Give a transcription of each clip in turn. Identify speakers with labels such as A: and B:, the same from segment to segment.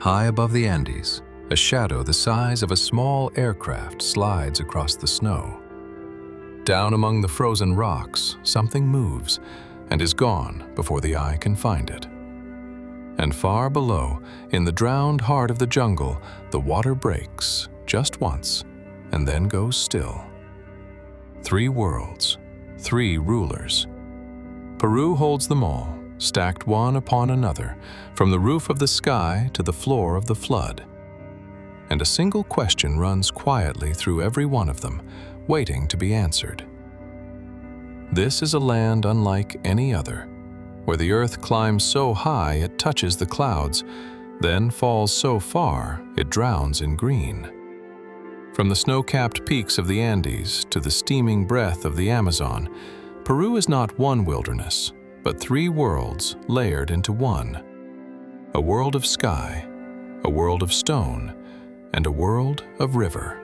A: High above the Andes, a shadow the size of a small aircraft slides across the snow. Down among the frozen rocks, something moves and is gone before the eye can find it. And far below, in the drowned heart of the jungle, the water breaks just once and then goes still. 3 worlds, 3 rulers. Peru holds them all, stacked one upon another, from the roof of the sky to the floor of the flood. And a single question runs quietly through every one of them, waiting to be answered. This is a land unlike any other, where the earth climbs so high it touches the clouds, then falls so far it drowns in green. From the snow-capped peaks of the Andes to the steaming breath of the Amazon, Peru is not one wilderness, but 3 worlds layered into one. A world of sky, a world of stone, and a world of river.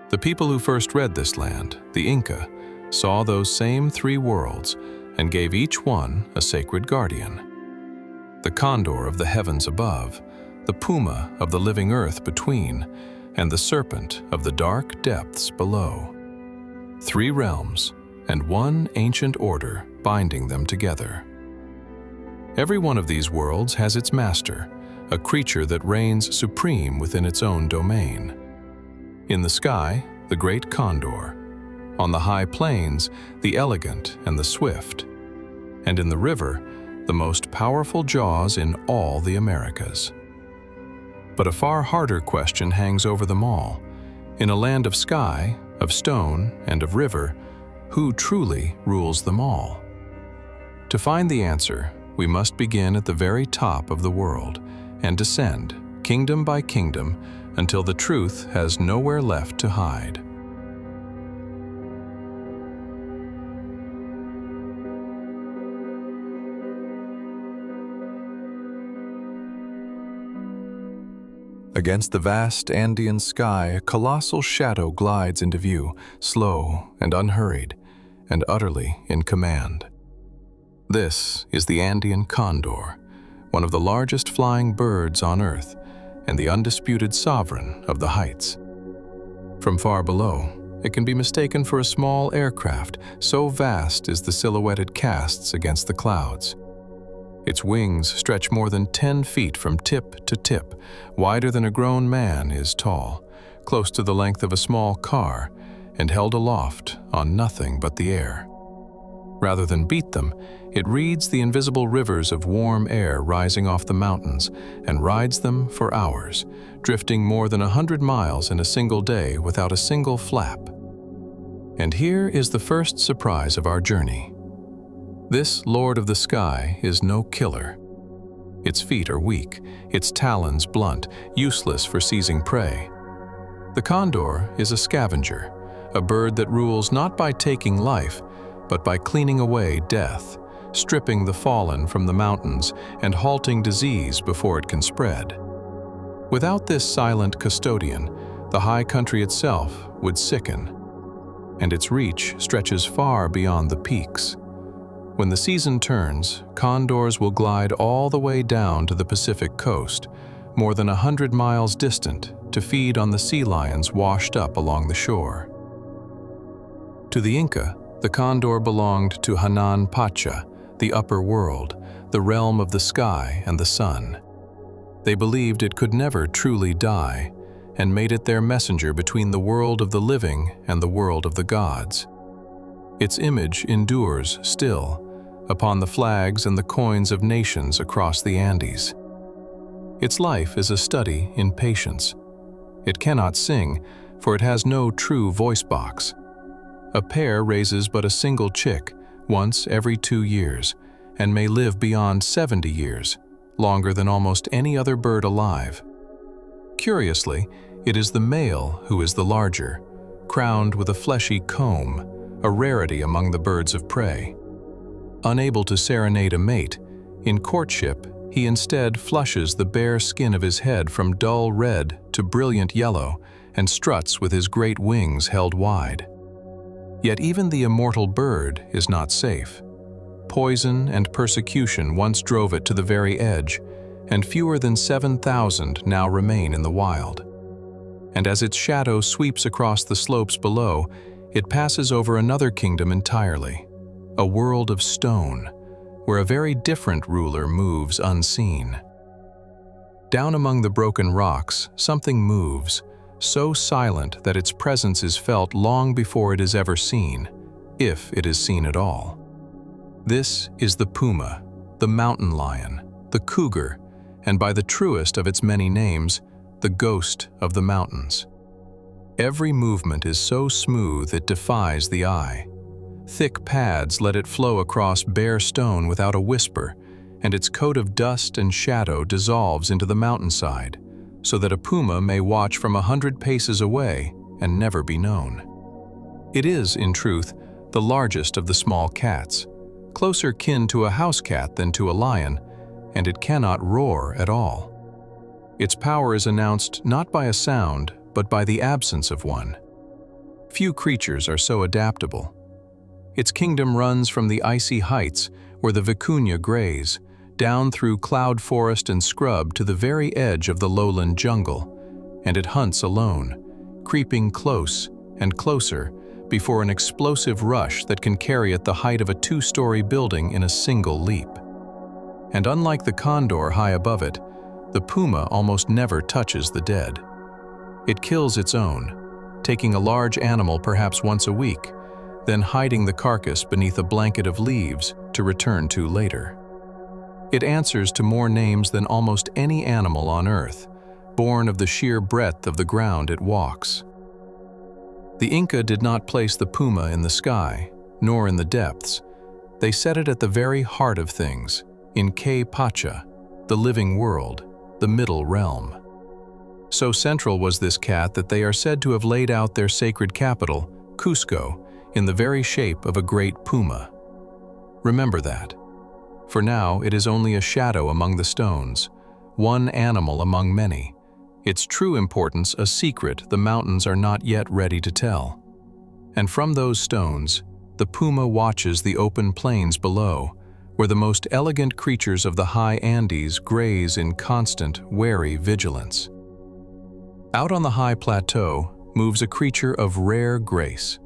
A: The people who first read this land, the Inca, saw those same 3 worlds and gave each one a sacred guardian. The condor of the heavens above, the puma of the living earth between, and the serpent of the dark depths below. 3 realms and one ancient order binding them together. Every one of these worlds has its master, a creature that reigns supreme within its own domain. In the sky, the great condor. On the high plains, the elegant and the swift. And in the river, the most powerful jaws in all the Americas. But a far harder question hangs over them all. In a land of sky, of stone, and of river, who truly rules them all? To find the answer, we must begin at the very top of the world and descend, kingdom by kingdom, until the truth has nowhere left to hide. Against the vast Andean sky, a colossal shadow glides into view, slow and unhurried, and utterly in command. This is the Andean condor, one of the largest flying birds on Earth, and the undisputed sovereign of the heights. From far below, it can be mistaken for a small aircraft, so vast is the silhouette it casts against the clouds. Its wings stretch more than 10 feet from tip to tip, wider than a grown man is tall, close to the length of a small car, and held aloft on nothing but the air. Rather than beat them, it reads the invisible rivers of warm air rising off the mountains and rides them for hours, drifting more than 100 miles in a single day without a single flap. And here is the first surprise of our journey. This lord of the sky is no killer. Its feet are weak, its talons blunt, useless for seizing prey. The condor is a scavenger, a bird that rules not by taking life, but by cleaning away death, stripping the fallen from the mountains and halting disease before it can spread. Without this silent custodian, the high country itself would sicken, and its reach stretches far beyond the peaks. When the season turns, condors will glide all the way down to the Pacific coast, more than 100 miles distant, to feed on the sea lions washed up along the shore. To the Inca, the condor belonged to Hanan Pacha, the upper world, the realm of the sky and the sun. They believed it could never truly die, and made it their messenger between the world of the living and the world of the gods. Its image endures still, upon the flags and the coins of nations across the Andes. Its life is a study in patience. It cannot sing, for it has no true voice box. A pair raises but a single chick once every 2 years, and may live beyond 70 years, longer than almost any other bird alive. Curiously, it is the male who is the larger, crowned with a fleshy comb, a rarity among the birds of prey. Unable to serenade a mate, in courtship he instead flushes the bare skin of his head from dull red to brilliant yellow and struts with his great wings held wide. Yet even the immortal bird is not safe. Poison and persecution once drove it to the very edge, and fewer than 7,000 now remain in the wild. And as its shadow sweeps across the slopes below, it passes over another kingdom entirely, a world of stone, where a very different ruler moves unseen. Down among the broken rocks, something moves, so silent that its presence is felt long before it is ever seen, if it is seen at all. This is the puma, the mountain lion, the cougar, and by the truest of its many names, the ghost of the mountains. Every movement is so smooth it defies the eye. Thick pads let it flow across bare stone without a whisper, and its coat of dust and shadow dissolves into the mountainside, so that a puma may watch from 100 paces away and never be known. It is, in truth, the largest of the small cats, closer kin to a house cat than to a lion, and it cannot roar at all. Its power is announced not by a sound, but by the absence of one. Few creatures are so adaptable. Its kingdom runs from the icy heights where the vicuna graze, down through cloud forest and scrub to the very edge of the lowland jungle, and it hunts alone, creeping close and closer before an explosive rush that can carry it the height of a 2-story building in a single leap. And unlike the condor high above it, the puma almost never touches the dead. It kills its own, taking a large animal perhaps once a week, then hiding the carcass beneath a blanket of leaves to return to later. It answers to more names than almost any animal on earth, born of the sheer breadth of the ground it walks. The Inca did not place the puma in the sky, nor in the depths. They set it at the very heart of things, in Que Pacha, the living world, the middle realm. So central was this cat that they are said to have laid out their sacred capital, Cusco, in the very shape of a great puma. Remember that. For now it is only a shadow among the stones, one animal among many, its true importance a secret the mountains are not yet ready to tell. And from those stones, the puma watches the open plains below, where the most elegant creatures of the high Andes graze in constant, wary vigilance. Out on the high plateau moves a creature of rare grace.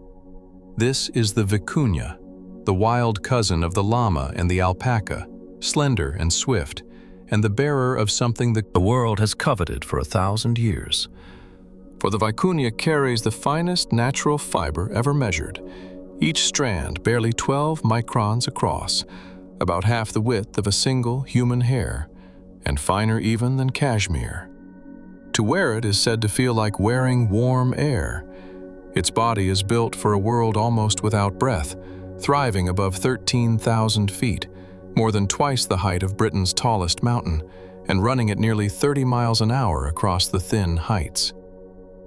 A: This is the vicuna, the wild cousin of the llama and the alpaca, slender and swift, and the bearer of something the world has coveted for 1,000 years. For the vicuna carries the finest natural fiber ever measured, each strand barely 12 microns across, about half the width of a single human hair, and finer even than cashmere. To wear it is said to feel like wearing warm air. Its body is built for a world almost without breath, thriving above 13,000 feet, more than twice the height of Britain's tallest mountain, and running at nearly 30 miles an hour across the thin heights.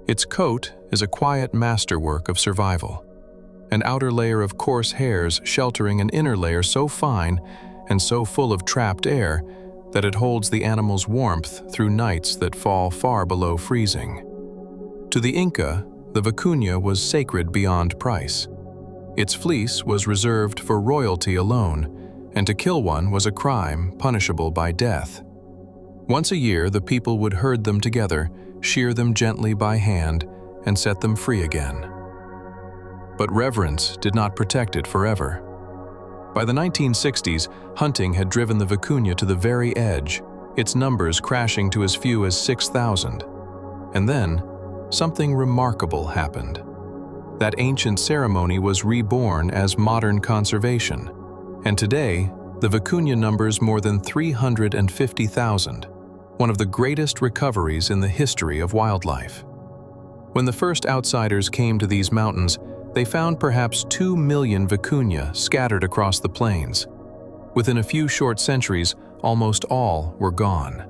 A: Its coat is a quiet masterwork of survival, an outer layer of coarse hairs sheltering an inner layer so fine and so full of trapped air that it holds the animal's warmth through nights that fall far below freezing. To the Inca, the vicuna was sacred beyond price. Its fleece was reserved for royalty alone, and to kill one was a crime punishable by death. Once a year, the people would herd them together, shear them gently by hand, and set them free again. But reverence did not protect it forever. By the 1960s, hunting had driven the vicuna to the very edge, its numbers crashing to as few as 6,000. And then, something remarkable happened. That ancient ceremony was reborn as modern conservation, and today, the vicuna numbers more than 350,000, one of the greatest recoveries in the history of wildlife. When the first outsiders came to these mountains, they found perhaps 2 million vicuna scattered across the plains. Within a few short centuries, almost all were gone.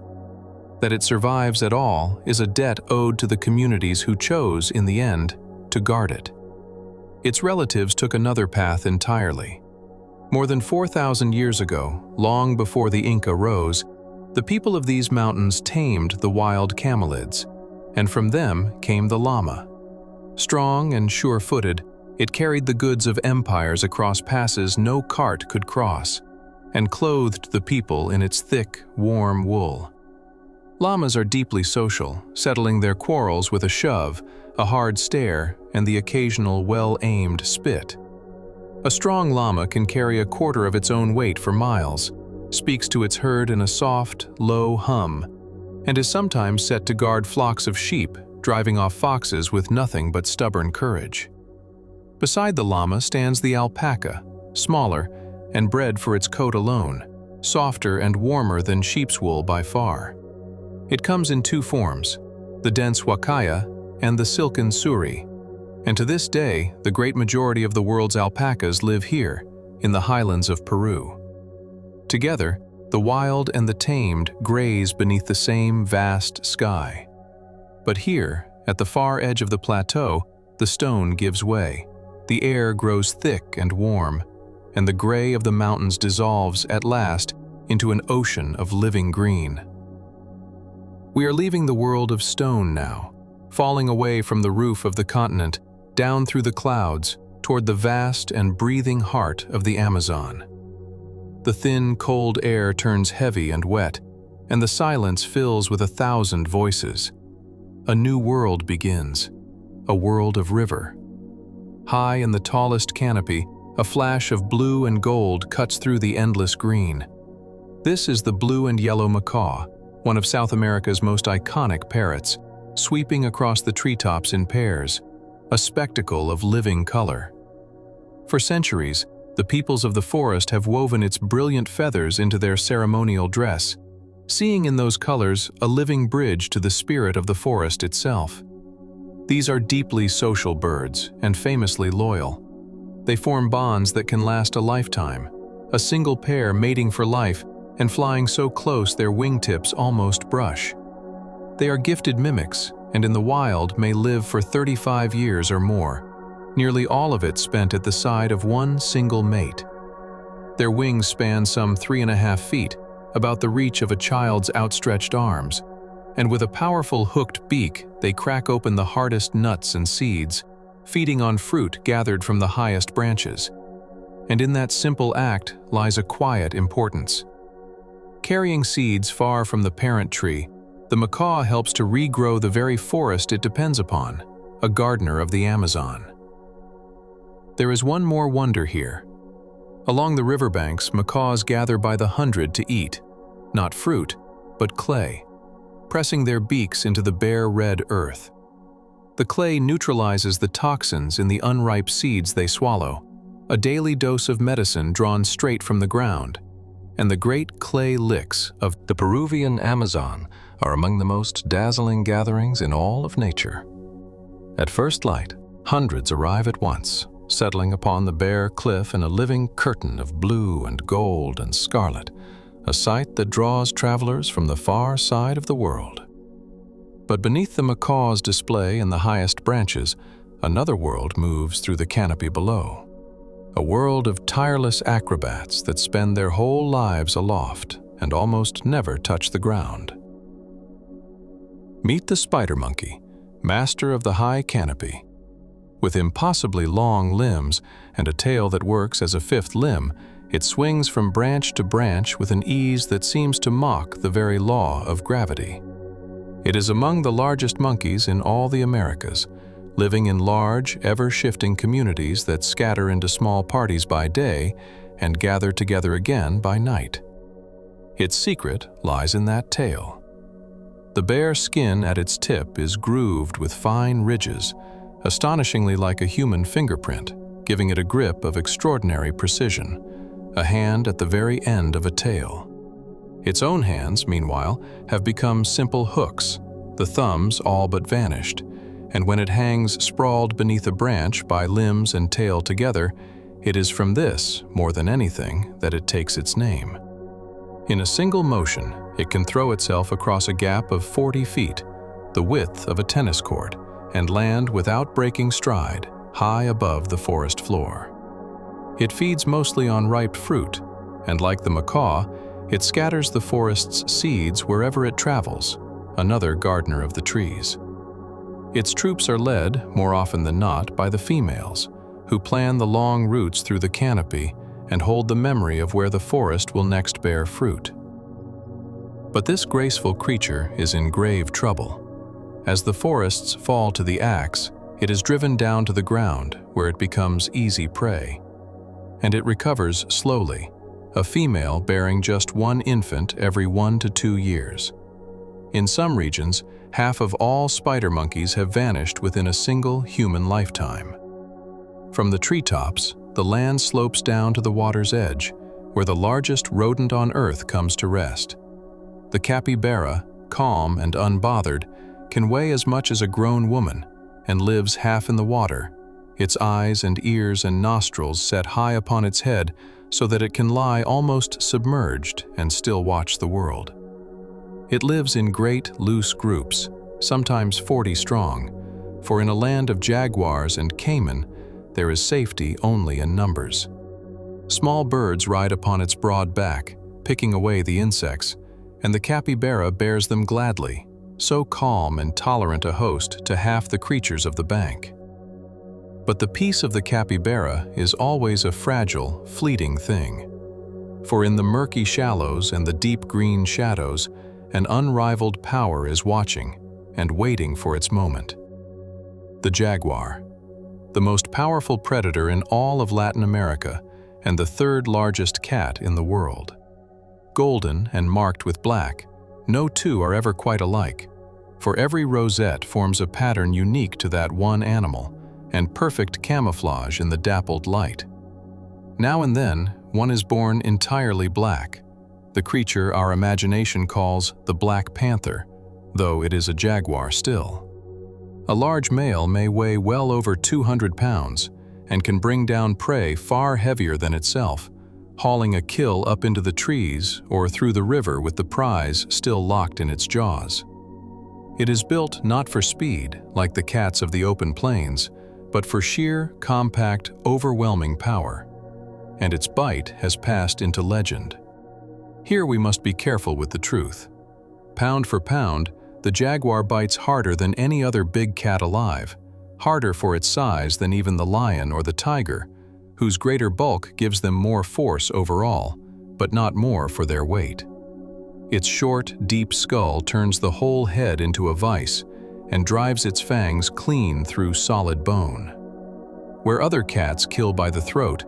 A: That it survives at all is a debt owed to the communities who chose, in the end, to guard it. Its relatives took another path entirely. More than 4,000 years ago, long before the Inca rose, the people of these mountains tamed the wild camelids, and from them came the llama. Strong and sure-footed, it carried the goods of empires across passes no cart could cross, and clothed the people in its thick, warm wool. Llamas are deeply social, settling their quarrels with a shove, a hard stare, and the occasional well-aimed spit. A strong llama can carry a quarter of its own weight for miles, speaks to its herd in a soft, low hum, and is sometimes set to guard flocks of sheep, driving off foxes with nothing but stubborn courage. Beside the llama stands the alpaca, smaller and bred for its coat alone, softer and warmer than sheep's wool by far. It comes in two forms, the dense huacaya and the silken suri, and to this day, the great majority of the world's alpacas live here, in the highlands of Peru. Together, the wild and the tamed graze beneath the same vast sky. But here, at the far edge of the plateau, the stone gives way, the air grows thick and warm, and the gray of the mountains dissolves at last into an ocean of living green. We are leaving the world of stone now, falling away from the roof of the continent, down through the clouds, toward the vast and breathing heart of the Amazon. The thin, cold air turns heavy and wet, and the silence fills with 1,000 voices. A new world begins, a world of river. High in the tallest canopy, a flash of blue and gold cuts through the endless green. This is the blue and yellow macaw, one of South America's most iconic parrots, sweeping across the treetops in pairs, a spectacle of living color. For centuries, the peoples of the forest have woven its brilliant feathers into their ceremonial dress, seeing in those colors a living bridge to the spirit of the forest itself. These are deeply social birds and famously loyal. They form bonds that can last a lifetime, a single pair mating for life and flying so close their wingtips almost brush. They are gifted mimics, and in the wild may live for 35 years or more, nearly all of it spent at the side of one single mate. Their wings span some 3.5 feet, about the reach of a child's outstretched arms, and with a powerful hooked beak, they crack open the hardest nuts and seeds, feeding on fruit gathered from the highest branches. And in that simple act lies a quiet importance. Carrying seeds far from the parent tree, the macaw helps to regrow the very forest it depends upon, a gardener of the Amazon. There is one more wonder here. Along the riverbanks, macaws gather by the hundred to eat, not fruit, but clay, pressing their beaks into the bare red earth. The clay neutralizes the toxins in the unripe seeds they swallow, a daily dose of medicine drawn straight from the ground, and the great clay licks of the Peruvian Amazon are among the most dazzling gatherings in all of nature. At first light, hundreds arrive at once, settling upon the bare cliff in a living curtain of blue and gold and scarlet, a sight that draws travelers from the far side of the world. But beneath the macaw's display in the highest branches, another world moves through the canopy below. A world of tireless acrobats that spend their whole lives aloft and almost never touch the ground. Meet the spider monkey, master of the high canopy. With impossibly long limbs and a tail that works as a fifth limb, it swings from branch to branch with an ease that seems to mock the very law of gravity. It is among the largest monkeys in all the Americas, living in large, ever-shifting communities that scatter into small parties by day and gather together again by night. Its secret lies in that tail. The bare skin at its tip is grooved with fine ridges, astonishingly like a human fingerprint, giving it a grip of extraordinary precision, a hand at the very end of a tail. Its own hands, meanwhile, have become simple hooks, the thumbs all but vanished, and when it hangs sprawled beneath a branch by limbs and tail together, it is from this, more than anything, that it takes its name. In a single motion, it can throw itself across a gap of 40 feet, the width of a tennis court, and land without breaking stride, high above the forest floor. It feeds mostly on ripe fruit, and like the macaw, it scatters the forest's seeds wherever it travels, another gardener of the trees. Its troops are led, more often than not, by the females, who plan the long routes through the canopy and hold the memory of where the forest will next bear fruit. But this graceful creature is in grave trouble. As the forests fall to the axe, it is driven down to the ground where it becomes easy prey. And it recovers slowly, a female bearing just one infant every 1 to 2 years. In some regions, half of all spider monkeys have vanished within a single human lifetime. From the treetops, the land slopes down to the water's edge, where the largest rodent on Earth comes to rest. The capybara, calm and unbothered, can weigh as much as a grown woman and lives half in the water, its eyes and ears and nostrils set high upon its head so that it can lie almost submerged and still watch the world. It lives in great, loose groups, sometimes 40 strong, for in a land of jaguars and caiman, there is safety only in numbers. Small birds ride upon its broad back, picking away the insects, and the capybara bears them gladly, so calm and tolerant a host to half the creatures of the bank. But the peace of the capybara is always a fragile, fleeting thing. For in the murky shallows and the deep green shadows, an unrivaled power is watching and waiting for its moment. The jaguar, the most powerful predator in all of Latin America and the third largest cat in the world. Golden and marked with black, no two are ever quite alike, for every rosette forms a pattern unique to that one animal and perfect camouflage in the dappled light. Now and then, one is born entirely black, the creature our imagination calls the Black Panther, though it is a jaguar still. A large male may weigh well over 200 pounds and can bring down prey far heavier than itself, hauling a kill up into the trees or through the river with the prize still locked in its jaws. It is built not for speed, like the cats of the open plains, but for sheer, compact, overwhelming power. And its bite has passed into legend. Here we must be careful with the truth. Pound for pound, the jaguar bites harder than any other big cat alive, harder for its size than even the lion or the tiger, whose greater bulk gives them more force overall, but not more for their weight. Its short, deep skull turns the whole head into a vise and drives its fangs clean through solid bone. Where other cats kill by the throat,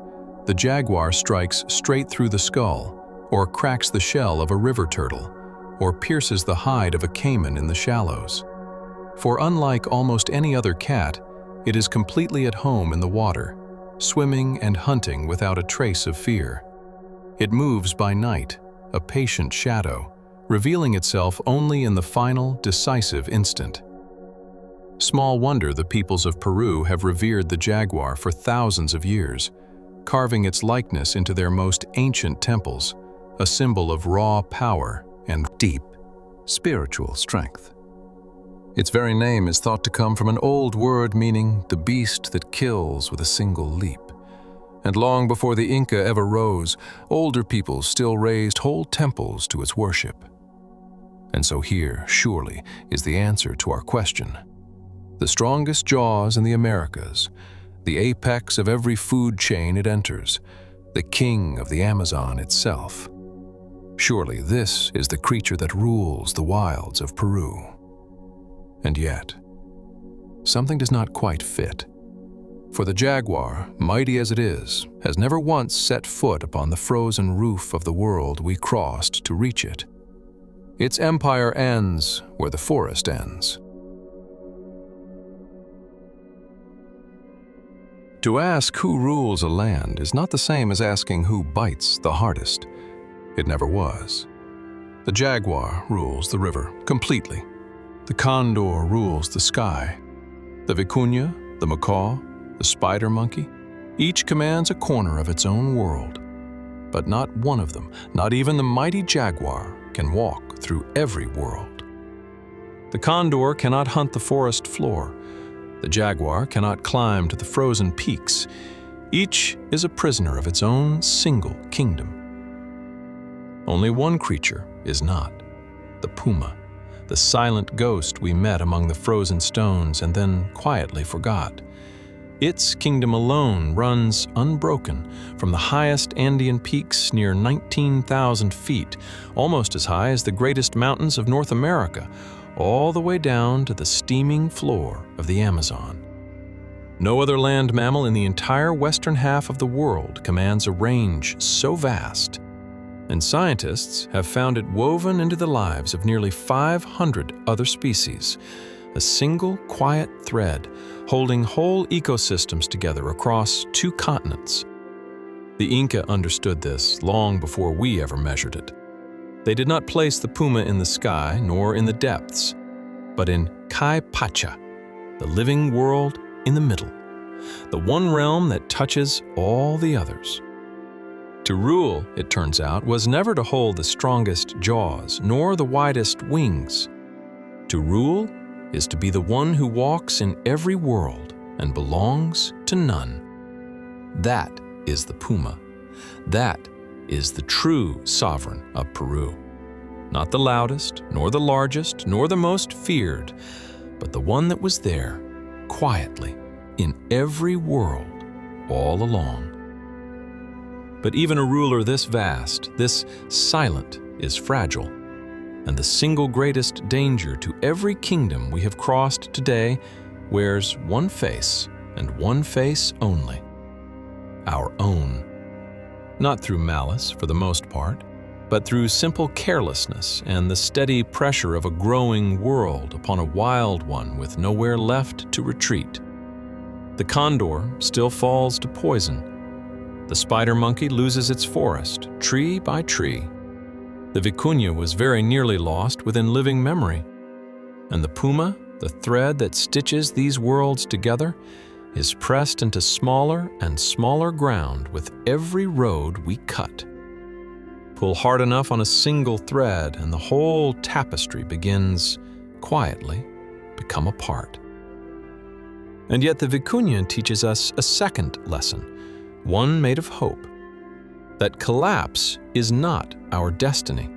A: the jaguar strikes straight through the skull, or cracks the shell of a river turtle, or pierces the hide of a caiman in the shallows. For unlike almost any other cat, it is completely at home in the water, swimming and hunting without a trace of fear. It moves by night, a patient shadow, revealing itself only in the final, decisive instant. Small wonder the peoples of Peru have revered the jaguar for thousands of years, carving its likeness into their most ancient temples, a symbol of raw power and deep, spiritual strength. Its very name is thought to come from an old word meaning the beast that kills with a single leap. And long before the Inca ever rose, older peoples still raised whole temples to its worship. And so here, surely, is the answer to our question. The strongest jaws in the Americas, the apex of every food chain it enters, the king of the Amazon itself. Surely this is the creature that rules the wilds of Peru. And yet, something does not quite fit. For the jaguar, mighty as it is, has never once set foot upon the frozen roof of the world we crossed to reach it. Its empire ends where the forest ends. To ask who rules a land is not the same as asking who bites the hardest. It never was. The jaguar rules the river completely. The condor rules the sky. The vicuna, the macaw, the spider monkey, each commands a corner of its own world. But not one of them, not even the mighty jaguar, can walk through every world. The condor cannot hunt the forest floor. The jaguar cannot climb to the frozen peaks. Each is a prisoner of its own single kingdom. Only one creature is not, the puma, the silent ghost we met among the frozen stones and then quietly forgot. Its kingdom alone runs unbroken from the highest Andean peaks near 19,000 feet, almost as high as the greatest mountains of North America, all the way down to the steaming floor of the Amazon. No other land mammal in the entire western half of the world commands a range so vast, and scientists have found it woven into the lives of nearly 500 other species, a single quiet thread holding whole ecosystems together across 2 continents. The Inca understood this long before we ever measured it. They did not place the puma in the sky nor in the depths, but in Kai Pacha, the living world in the middle, the one realm that touches all the others. To rule, it turns out, was never to hold the strongest jaws nor the widest wings. To rule is to be the one who walks in every world and belongs to none. That is the puma. That is the true sovereign of Peru. Not the loudest, nor the largest, nor the most feared, but the one that was there, quietly, in every world, all along. But even a ruler this vast, this silent, is fragile, and the single greatest danger to every kingdom we have crossed today wears one face, and one face only: our own. Not through malice, for the most part, but through simple carelessness and the steady pressure of a growing world upon a wild one with nowhere left to retreat. The condor still falls to poison. The spider monkey loses its forest, tree by tree. The vicuna was very nearly lost within living memory. And the puma, the thread that stitches these worlds together, is pressed into smaller and smaller ground with every road we cut. Pull hard enough on a single thread and the whole tapestry begins, quietly, become apart. And yet the vicuna teaches us a second lesson, one made of hope: that collapse is not our destiny,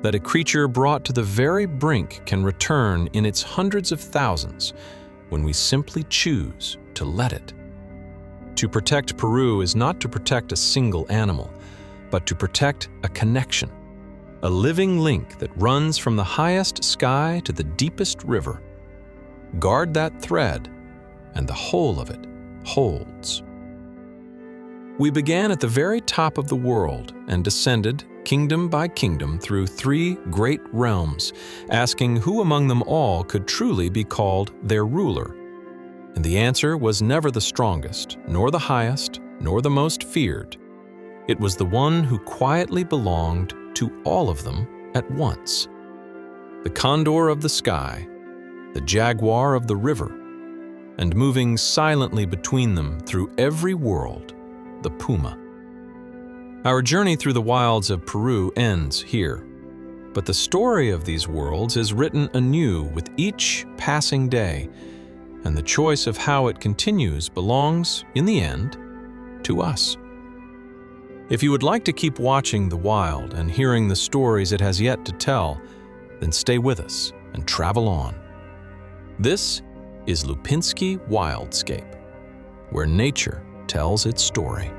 A: that a creature brought to the very brink can return in its hundreds of thousands when we simply choose to let it. To protect Peru is not to protect a single animal, but to protect a connection, a living link that runs from the highest sky to the deepest river. Guard that thread, and the whole of it holds. We began at the very top of the world and descended, kingdom by kingdom, through 3 great realms, asking who among them all could truly be called their ruler. And the answer was never the strongest, nor the highest, nor the most feared. It was the one who quietly belonged to all of them at once. The condor of the sky, the jaguar of the river, and moving silently between them through every world, the puma. Our journey through the wilds of Peru ends here, but the story of these worlds is written anew with each passing day, and the choice of how it continues belongs, in the end, to us. If you would like to keep watching the wild and hearing the stories it has yet to tell, then stay with us and travel on. This is Lipinski Wildscape, where nature tells its story.